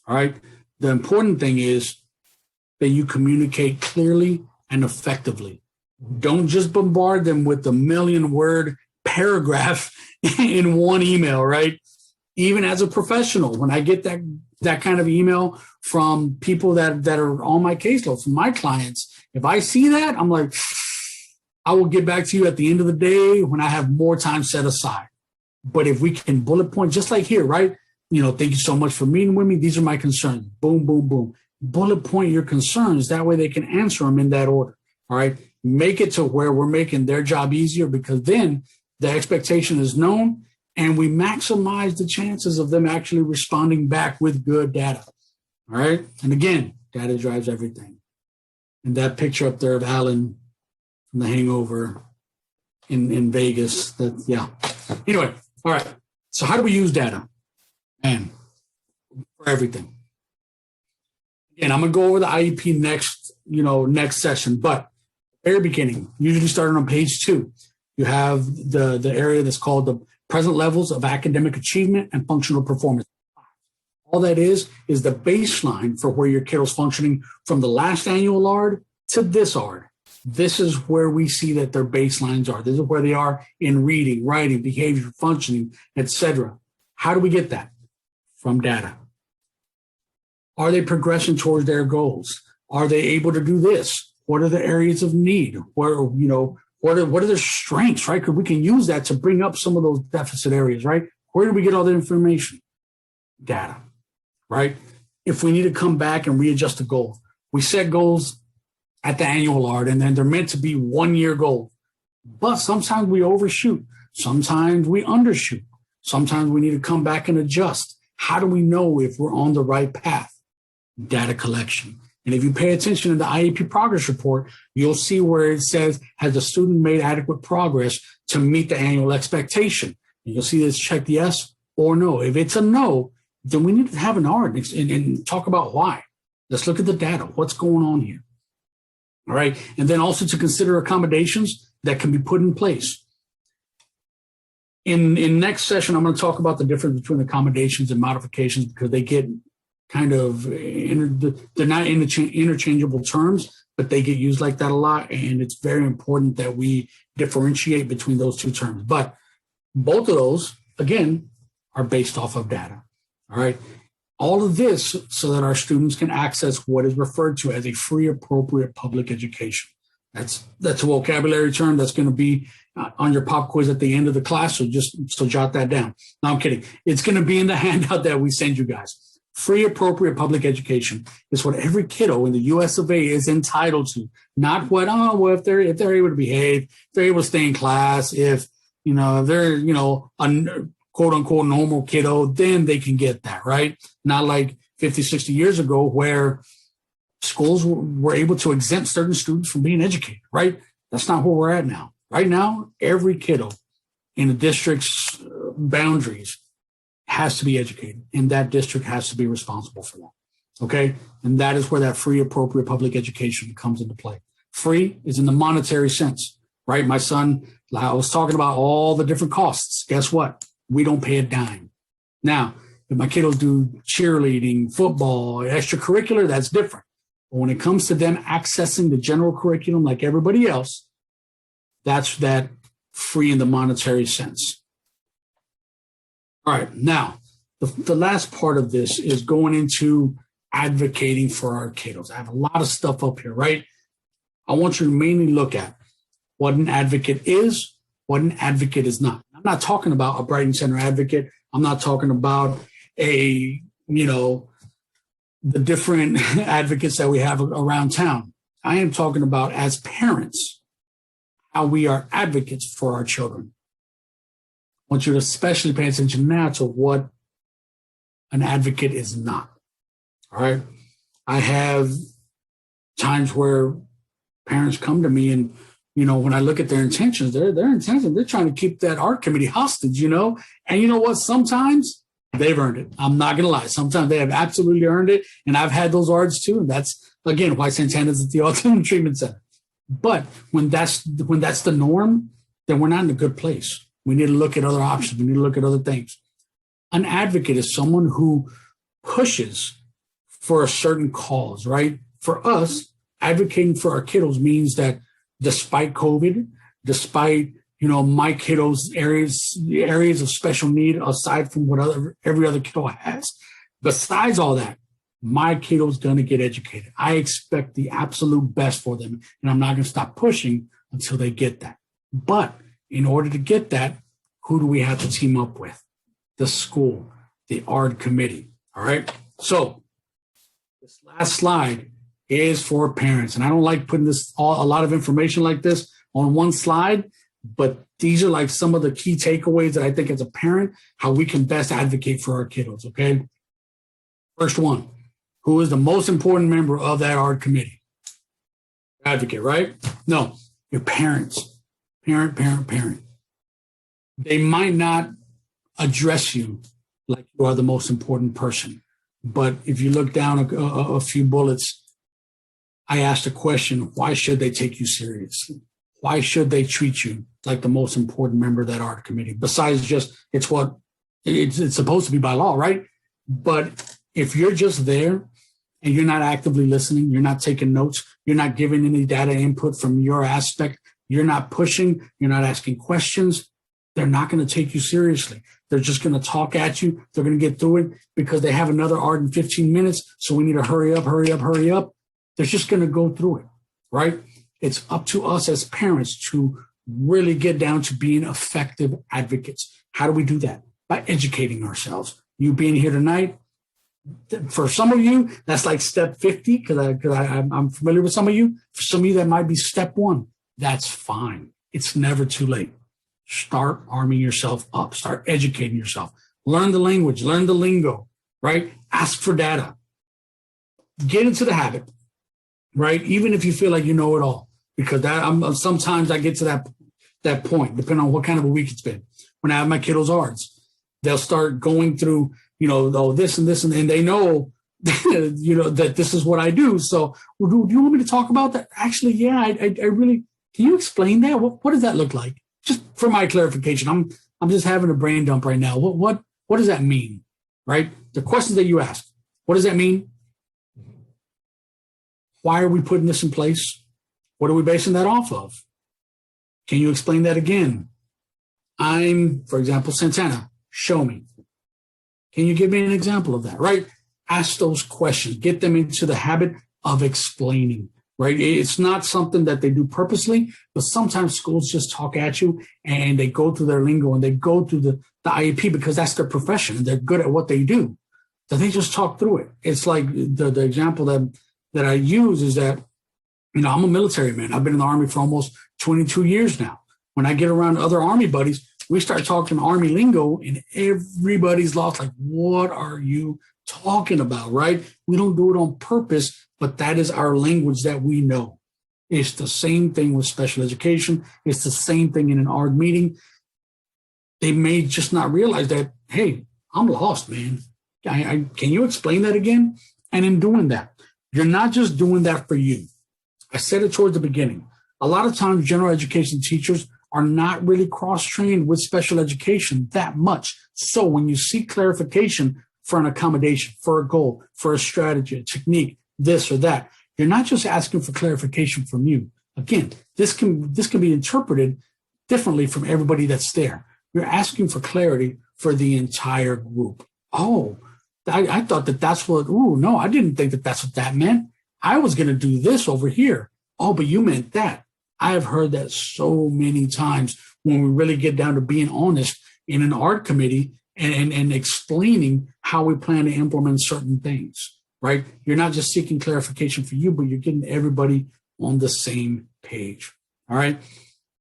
all right? The important thing is that you communicate clearly and effectively. Don't just bombard them with the 1,000,000-word paragraph in one email, right? Even as a professional, when I get that kind of email from people that are on my caseload, from my clients, if I see that, I'm like, I will get back to you at the end of the day when I have more time set aside. But if we can bullet point, just like here, right? Thank you so much for meeting with me. These are my concerns. Boom, boom, boom. Bullet point your concerns. That way they can answer them in that order. All right. make it to where we're making their job easier, because then the expectation is known and we maximize the chances of them actually responding back with good data. All right. And again, data drives everything. And that picture up there of Alan from The Hangover in Vegas, Anyway, all right. So how do we use data? Man, for everything. Again, I'm going to go over the IEP next session, but very beginning, usually starting on page 2, you have the area that's called the present levels of academic achievement and functional performance. All that is the baseline for where your kiddo's functioning from the last annual ARD to this ARD. This is where we see that their baselines are. This is where they are in reading, writing, behavior, functioning, etc. How do we get that? From data. Are they progressing towards their goals? Are they able to do this? What are the areas of need? What are their strengths, right? Because we can use that to bring up some of those deficit areas, right? Where do we get all that information? Data, right? If we need to come back and readjust the goal, we set goals at the annual ARD, and then they're meant to be 1-year goals. But sometimes we overshoot. Sometimes we undershoot. Sometimes we need to come back and adjust. How do we know if we're on the right path? Data collection. And if you pay attention to the IEP progress report, you'll see where it says, has the student made adequate progress to meet the annual expectation? And you'll see this checked yes or no. If it's a no, then we need to have an ARD and talk about why. Let's look at the data. What's going on here? All right. And then also to consider accommodations that can be put in place. In next session, I'm going to talk about the difference between accommodations and modifications, because they get kind of, they're not interchangeable terms, but they get used like that a lot. And it's very important that we differentiate between those two terms. But both of those, again, are based off of data. All right. All of this so that our students can access what is referred to as a free, appropriate public education. That's a vocabulary term that's going to be on your pop quiz at the end of the class. So jot that down. No, I'm kidding. It's going to be in the handout that we send you guys. Free, appropriate public education is what every kiddo in the U.S. of A. is entitled to. Not what, if they're able to behave, if they're able to stay in class, if they're a quote unquote normal kiddo, then they can get that, right? Not like 50, 60 years ago where schools were able to exempt certain students from being educated, right? That's not where we're at now. Right now, every kiddo in the district's boundaries has to be educated, and that district has to be responsible for that, okay? And that is where that free, appropriate public education comes into play. Free is in the monetary sense, right? My son, I was talking about all the different costs. Guess what? We don't pay a dime. Now, if my kiddos do cheerleading, football, extracurricular, that's different. But when it comes to them accessing the general curriculum like everybody else, that's that free in the monetary sense. All right, now, the last part of this is going into advocating for our kiddos. I have a lot of stuff up here, right? I want you to mainly look at what an advocate is, what an advocate is not. I'm not talking about a Brighton Center advocate. I'm not talking about the different advocates that we have around town. I am talking about, as parents, how we are advocates for our children. I want you to especially pay attention now to what an advocate is not. All right. I have times where parents come to me and, when I look at their intentions, they're trying to keep that art committee hostage, and you know what? Sometimes they've earned it. I'm not going to lie. Sometimes they have absolutely earned it. And I've had those arts too. And that's, again, why Santana's at the Autism Treatment Center. But when that's the norm, then we're not in a good place. We need to look at other options. We need to look at other things. An advocate is someone who pushes for a certain cause, right? For us, advocating for our kiddos means that despite COVID, despite, my kiddos' areas of special need, aside from what every other kiddo has, besides all that, my kiddo's going to get educated. I expect the absolute best for them, and I'm not going to stop pushing until they get that. But in order to get that, who do we have to team up with? The school, the ARD committee. All right. So this last slide is for parents. And I don't like putting a lot of information like this on one slide, but these are like some of the key takeaways that I think as a parent, how we can best advocate for our kiddos, okay? First one, who is the most important member of that ARD committee? Advocate, right? No, your parents. Parent. They might not address you like you are the most important person. But if you look down a few bullets, I asked a question, why should they take you seriously? Why should they treat you like the most important member of that ARD committee? Besides just, it's supposed to be by law, right? But if you're just there and you're not actively listening, you're not taking notes, you're not giving any data input from your aspect, you're not pushing, you're not asking questions, they're not going to take you seriously. They're just going to talk at you. They're going to get through it because they have another ARD in 15 minutes. So we need to hurry up. They're just going to go through it, right? It's up to us as parents to really get down to being effective advocates. How do we do that? By educating ourselves. You being here tonight, for some of you, that's like step 50, because I'm familiar with some of you. For some of you, that might be step 1. That's fine. It's never too late. Start arming yourself up. Start educating yourself. Learn the language. Learn the lingo, right? Ask for data. Get into the habit, right? Even if you feel like you know it all, because sometimes I get to that point, depending on what kind of a week it's been. When I have my kiddos' ARDs, they'll start going through, this and this, and they know, that this is what I do. So, do you want me to talk about that? Actually, yeah, I really. Can you explain that? What does that look like? Just for my clarification, I'm just having a brain dump right now. What does that mean? Right? The questions that you ask. What does that mean? Why are we putting this in place? What are we basing that off of? Can you explain that again? I'm, for example, Santana. Show me. Can you give me an example of that? Right? Ask those questions. Get them into the habit of explaining. Right? It's not something that they do purposely, but sometimes schools just talk at you and they go through their lingo and they go through the IEP because that's their profession and they're good at what they do. So they just talk through it. It's like the example that I use is that, I'm a military man. I've been in the Army for almost 22 years now. When I get around other Army buddies, we start talking Army lingo and everybody's lost. Like, what are you talking about, right? We don't do it on purpose, but that is our language that we know. It's the same thing with special education. It's the same thing in an ARD meeting. They may just not realize that, hey, I'm lost, man. Can you explain that again? And in doing that, you're not just doing that for you. I said it towards the beginning. A lot of times, general education teachers are not really cross-trained with special education that much. So when you seek clarification for an accommodation, for a goal, for a strategy, a technique, this or that, you're not just asking for clarification from you. Again, this can be interpreted differently from everybody that's there. You're asking for clarity for the entire group. Oh, I thought that's what, no, I didn't think that's what that meant. I was going to do this over here. Oh, but you meant that. I have heard that so many times when we really get down to being honest in an ARD committee and explaining how we plan to implement certain things, right? You're not just seeking clarification for you, but you're getting everybody on the same page, all right?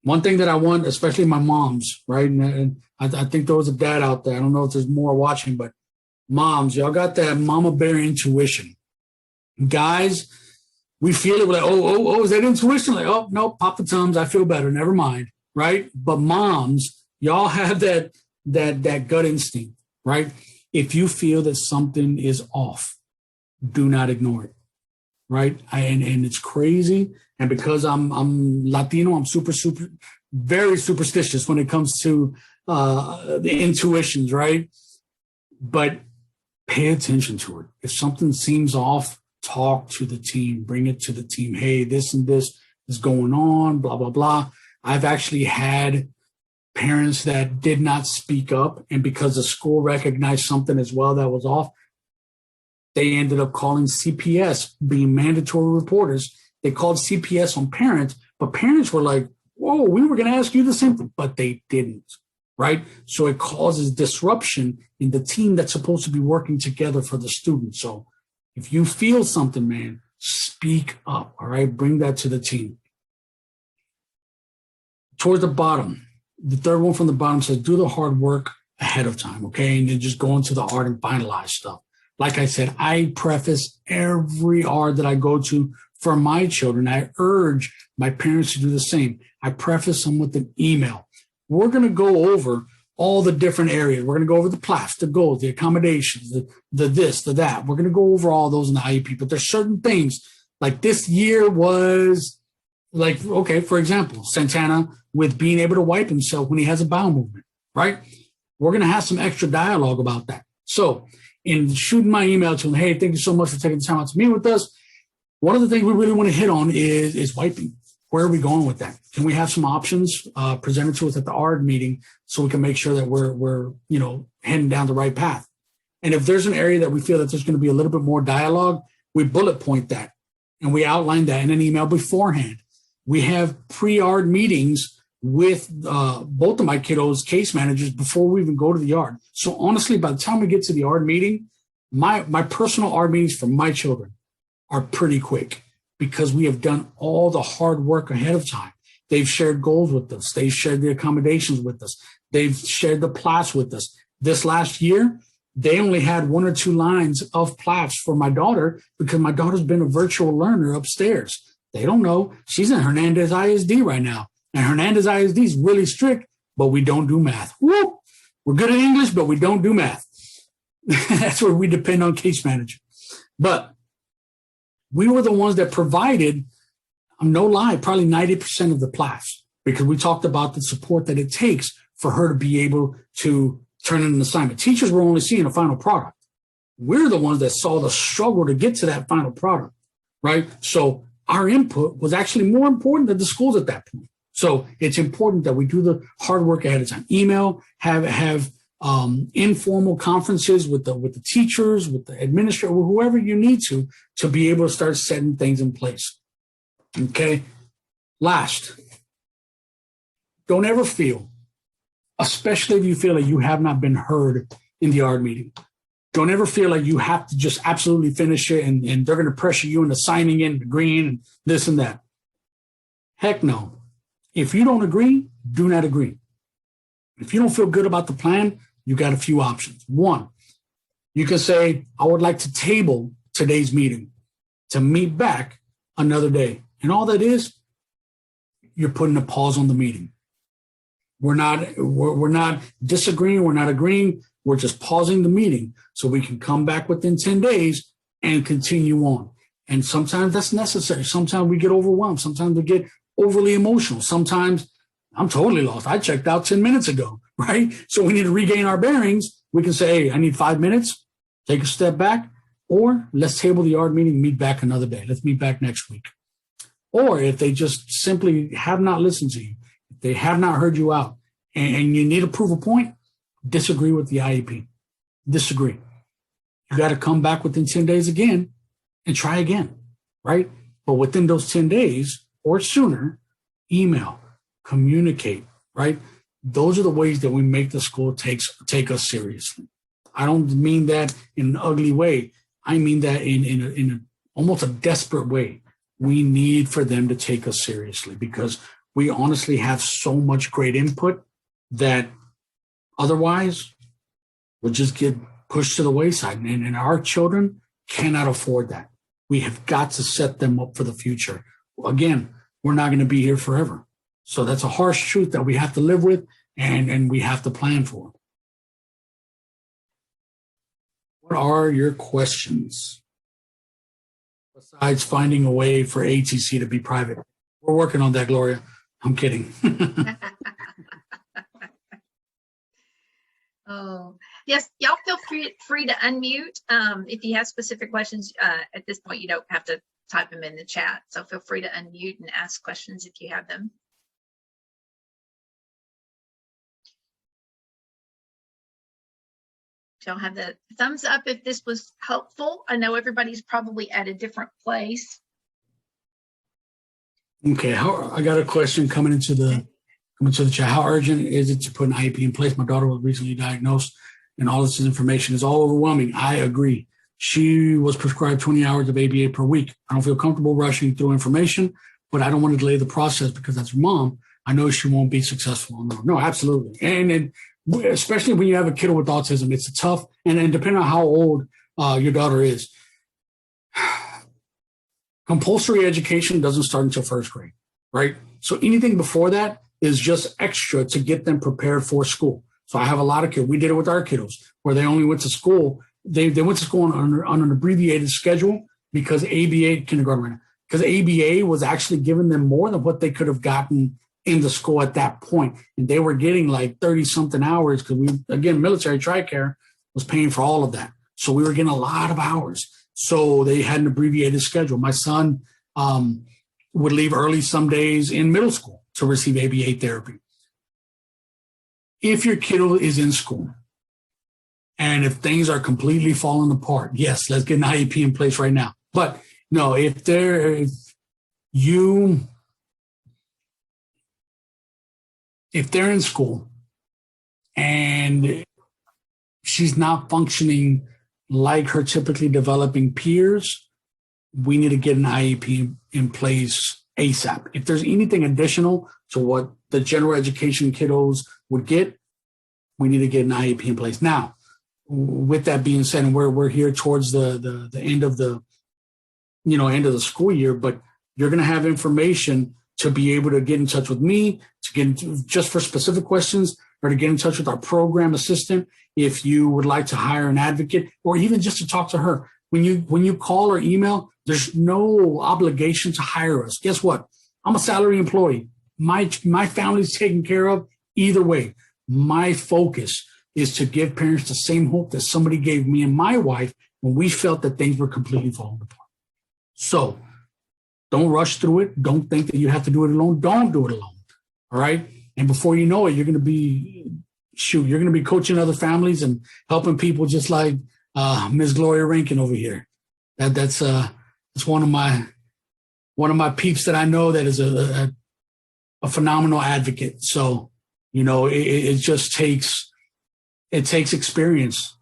One thing that I want, especially my moms, right? And I think there was a dad out there. I don't know if there's more watching, but moms, y'all got that mama bear intuition. Guys, we feel it. We're like, oh, is that intuition? Like, oh, no, pop the Tums. I feel better. Never mind, right? But moms, y'all have that gut instinct, right? If you feel that something is off, do not ignore it, right? And it's crazy. And because I'm Latino, I'm very superstitious when it comes to the intuitions, right? But pay attention to it. If something seems off, talk to the team, bring it to the team. Hey, this and this is going on, blah, blah, blah. I've actually had parents that did not speak up, and because the school recognized something as well that was off, they ended up calling CPS, being mandatory reporters. They called CPS on parents, but parents were like, whoa, we were going to ask you the same thing, but they didn't, right? So it causes disruption in the team that's supposed to be working together for the student. So if you feel something, man, speak up, all right? Bring that to the team. Towards the bottom, the third one from the bottom says, do the hard work ahead of time, okay? And then just go into the art and finalize stuff. Like I said, I preface every art that I go to for my children. I urge my parents to do the same. I preface them with an email. We're going to go over all the different areas. We're going to go over the PLAFs, the goals, the accommodations, the this, the that. We're going to go over all those in the IEP. But there's certain things, like this year was like, okay, for example, Santana with being able to wipe himself when he has a bowel movement, right? We're going to have some extra dialogue about that. So in shooting my email to him, hey, thank you so much for taking the time out to meet with us. One of the things we really want to hit on is wiping. Where are we going with that? Can we have some options presented to us at the ARD meeting so we can make sure that we're heading down the right path? And if there's an area that we feel that there's going to be a little bit more dialogue, we bullet point that and we outline that in an email beforehand. We have pre-ARD meetings with both of my kiddos' case managers before we even go to the ARD. So honestly, by the time we get to the ARD meeting, my personal ARD meetings for my children are pretty quick because we have done all the hard work ahead of time. They've shared goals with us. They've shared the accommodations with us. They've shared the PLAFs with us. This last year, they only had 1 or 2 lines of PLAFs for my daughter because my daughter's been a virtual learner upstairs. They don't know. She's in Hernandez ISD right now. And Hernandez ISD is really strict, but we don't do math. Woo! We're good at English, but we don't do math. That's where we depend on case manager. But we were the ones that provided, no lie, probably 90% of the PLAFs because we talked about the support that it takes for her to be able to turn in an assignment. Teachers were only seeing a final product. We're the ones that saw the struggle to get to that final product, right? So our input was actually more important than the schools at that point. So it's important that we do the hard work ahead of time. Email, have informal conferences with the teachers, with the administrator, whoever you need to be able to start setting things in place. Okay. Last, don't ever feel, especially if you feel like you have not been heard in the ARD meeting. Don't ever feel like you have to just absolutely finish it and they're going to pressure you into signing in, agreeing, and this and that. Heck no. If you don't agree, do not agree. If you don't feel good about the plan, you got a few options. One, you can say, I would like to table today's meeting to meet back another day. And all that is, you're putting a pause on the meeting. We're not disagreeing. We're not agreeing. We're just pausing the meeting so we can come back within 10 days and continue on. And sometimes that's necessary. Sometimes we get overwhelmed. Sometimes we get overly emotional. Sometimes I'm totally lost. I checked out 10 minutes ago, right? So we need to regain our bearings. We can say, hey, I need 5 minutes, take a step back, or let's table the ARD meeting, meet back another day. Let's meet back next week. Or if they just simply have not listened to you, if they have not heard you out, and you need to prove a point, disagree with the IEP. Disagree. You got to come back within 10 days again and try again, right? But within those 10 days or sooner, email, communicate, right? Those are the ways that we make the school take us seriously. I don't mean that in an ugly way. I mean that in a almost a desperate way. We need for them to take us seriously because we honestly have so much great input that otherwise we'll just get pushed to the wayside. And our children cannot afford that. We have got to set them up for the future. Again, we're not going to be here forever. So that's a harsh truth that we have to live with and we have to plan for. What are your questions? Besides finding a way for ATC to be private. We're working on that, Gloria. I'm kidding. Oh, yes. Y'all feel free to unmute. If you have specific questions, at this point, you don't have to type them in the chat. So feel free to unmute and ask questions if you have them. Y'all have the thumbs up if this was helpful. I know everybody's probably at a different place. Okay, I got a question coming into the chat. How urgent is it to put an IEP in place? My daughter was recently diagnosed and all this information is all overwhelming. I agree. She was prescribed 20 hours of ABA per week. I don't feel comfortable rushing through information, but I don't want to delay the process because that's her mom. I know she won't be successful. No, absolutely. And especially when you have a kid with autism, it's tough. And depending on how old your daughter is, compulsory education doesn't start until first grade, right? So anything before that is just extra to get them prepared for school. So I have a lot of kids. We did it with our kiddos where they only went to school. They went to school on an abbreviated schedule because ABA, kindergarten right now, because ABA was actually giving them more than what they could have gotten in the school at that point. And they were getting like 30 something hours because military TRICARE was paying for all of that. So we were getting a lot of hours. So they had an abbreviated schedule. My son would leave early some days in middle school to receive ABA therapy. If your kiddo is in school and if things are completely falling apart, yes, let's get an IEP in place right now. But no, if they're in school and she's not functioning like her typically developing peers, we need to get an IEP in place ASAP. If there's anything additional to what the general education kiddos would get, we need to get an IEP in place. Now, with that being said, and we're here towards the end of the end of the school year, but you're going to have information to be able to get in touch with me, to get into, just for specific questions, or to get in touch with our program assistant if you would like to hire an advocate, or even just to talk to her. When you call or email, there's no obligation to hire us. Guess what? I'm a salary employee. My family's taken care of either way. My focus is to give parents the same hope that somebody gave me and my wife when we felt that things were completely falling apart. So don't rush through it. Don't think that you have to do it alone. Don't do it alone. All right. And before you know it, you're going to be coaching other families and helping people just like Ms. Gloria Rankin over here. That's one of my peeps that I know that is a phenomenal advocate. So, it just takes experience,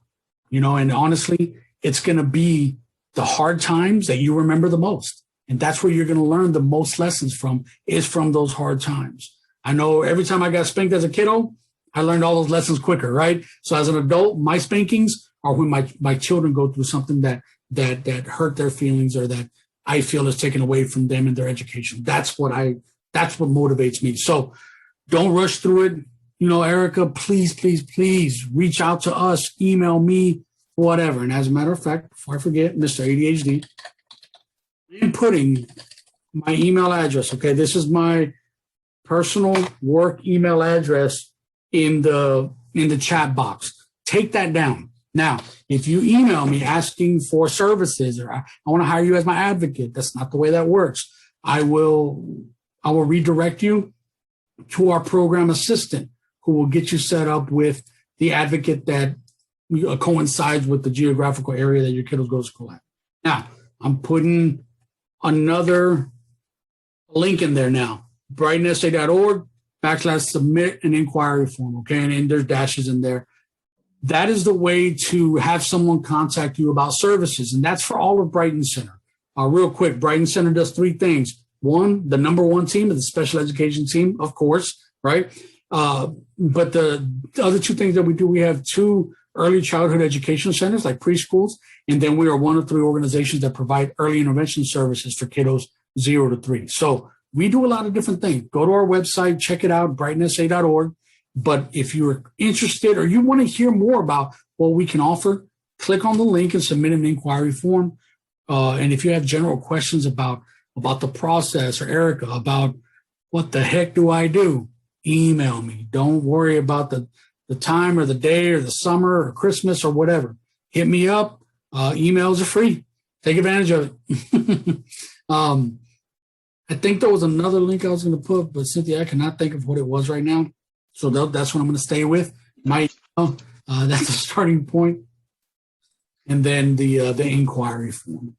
and honestly, it's going to be the hard times that you remember the most. And that's where you're going to learn the most lessons from those hard times. I know every time I got spanked as a kiddo, I learned all those lessons quicker, right? So as an adult, my spankings are when my children go through something that hurt their feelings or that I feel is taken away from them in their education. That's what motivates me. So don't rush through it. Erica, please reach out to us, email me, whatever. And as a matter of fact, before I forget, Mr. ADHD, I'm putting my email address. Okay, this is my personal work email address in the chat box. Take that down. Now, if you email me asking for services or I want to hire you as my advocate, that's not the way that works. I will redirect you to our program assistant who will get you set up with the advocate that coincides with the geographical area that your kiddos go to school at. Now, I'm putting another link in there now, brightonsa.org/submit an inquiry form, okay? And there's dashes in there. That is the way to have someone contact you about services, and that's for all of Brighton Center. Real quick, Brighton Center does three things. One, the number one team is the special education team, of course, right? But the other two things that we do, we have 2 early childhood education centers like preschools, and then we are one of 3 organizations that provide early intervention services for kiddos 0 to 3. So we do a lot of different things. Go to our website, check it out, brightonsa.org. But if you're interested or you want to hear more about what we can offer, click on the link and submit an inquiry form. And if you have general questions about the process, or Erica, about what the heck do I do, email me. Don't worry about the time or the day or the summer or Christmas or whatever. Hit me up. Emails are free. Take advantage of it. I think there was another link I was going to put, but Cynthia, I cannot think of what it was right now. So that's what I'm going to stay with. That's a starting point. And then the inquiry form.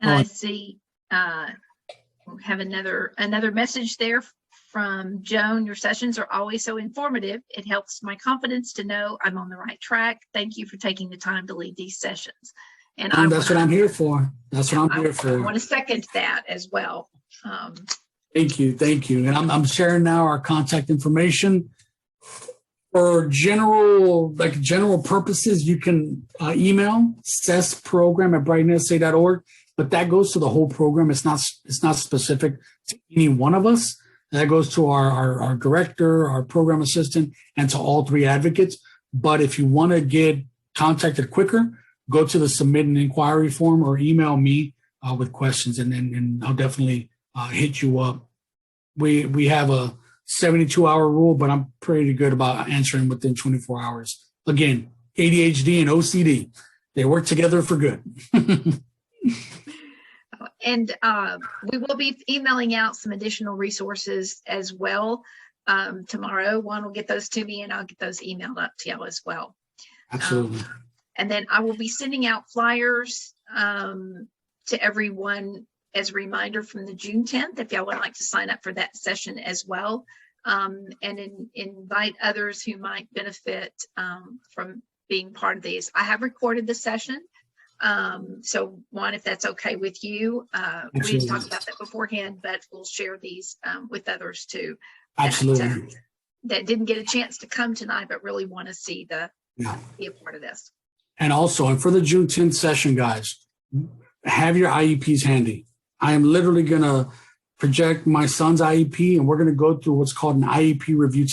And I see we have another message there from Joan. Your sessions are always so informative. It helps my confidence to know I'm on the right track. Thank you for taking the time to lead these sessions. And That's what I'm here for. That's what I'm here I for. want to second that as well. Thank you. Thank you. And I'm sharing now our contact information. For general purposes, you can email cessprogram@brightonsa.org, but that goes to the whole program. It's not specific to any one of us. That goes to our director, our program assistant, and to all three advocates. But if you want to get contacted quicker, go to the submit an inquiry form or email me with questions, and I'll definitely hit you up. We have a 72-hour rule, but I'm pretty good about answering within 24 hours. Again, ADHD and OCD, they work together for good. And we will be emailing out some additional resources as well tomorrow. Juan will get those to me, and I'll get those emailed up to y'all as well. Absolutely. And then I will be sending out flyers to everyone as a reminder from the June 10th, if y'all would like to sign up for that session as well, and invite others who might benefit from being part of these. I have recorded the session. So Juan, if that's okay with you, we didn't talk about that beforehand, but we'll share these with others too. Absolutely. That didn't get a chance to come tonight, but really want to see be a part of this. And also, and for the June 10th session, guys, have your IEPs handy. I am literally going to project my son's IEP, and we're going to go through what's called an IEP review